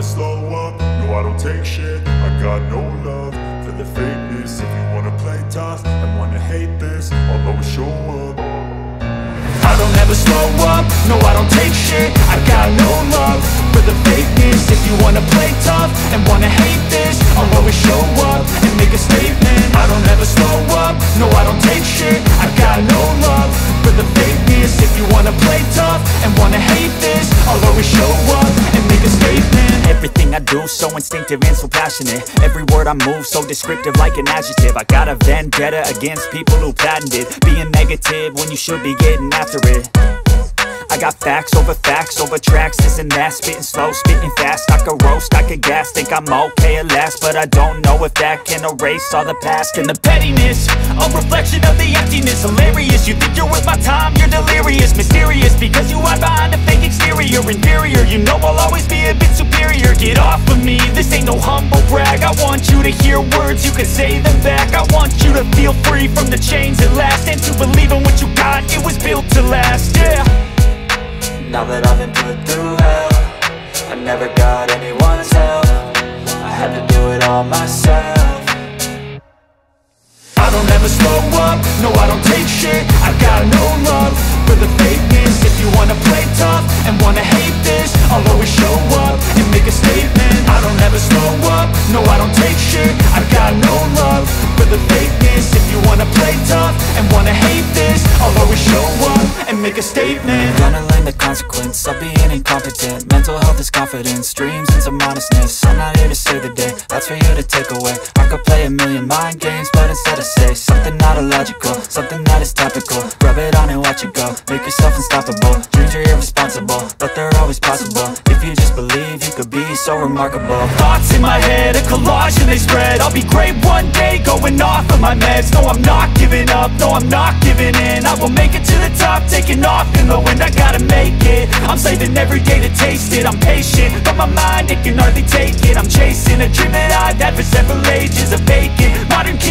never slow up, no I don't take shit. I got no love for the fakeness. If you wanna play tough and wanna hate this, I'll always show up. I don't ever slow up, no I don't take shit. I got no love for the fakeness. If you wanna play tough and wanna hate this, I'll always show up and make a statement. I don't ever slow up, no I don't take shit. I got no love for the fakeness. If you wanna play tough and wanna hate this, I'll always show up and make a statement. Everything I do so instinctive and so passionate. Every word I move so descriptive like an adjective. I got a vendetta against people who patented being negative when you should be getting after it. I got facts over tracks, this and that. Spitting slow, spitting fast. I could roast, I could gas. Think I'm okay at last, but I don't know if that can erase all the past. And the pettiness, a reflection of the emptiness. Hilarious, you think you're worth my time, you're delirious. Mysterious, because you hide behind a fake exterior. Inferior, you know I'll always be a bit superior. Get off of me, this ain't no humble brag. I want you to hear words, you can say them back. I want you to feel free from the chains that last, and to believe in what you got, it was built to last, yeah. Now that I've been put through hell, I never got anyone's help. I had to do it all myself. I don't ever slow up, no I don't take shit. I got no love for the fakeness. If you wanna play tough and wanna hate this, I'll always show up and make a statement. I don't ever slow up, no I don't take shit. I got no love for the fakeness. If you wanna play tough and wanna hate this, I'll always show up and make a statement. Gonna learn the consequence of being incompetent. Mental health is confidence, dreams and some honestness. I'm not here to save the day, that's for you to take away. I could play a million mind games, but instead I say something not illogical, something that is topical. Rub it on and watch it go, make yourself unstoppable. Dreams are irresponsible, but they're always possible. If you just believe, you could be so remarkable. Thoughts in my head, a collage and they spread. I'll be great one day, going off of my meds. No, I'm not giving up, no, I'm not giving in. I will make it to the top, taking off in the wind. I gotta make it, I'm saving every day to taste it. I'm patient, but my mind, it can hardly take it. I'm chasing a dream that I've had for several ages. A vacant, modern king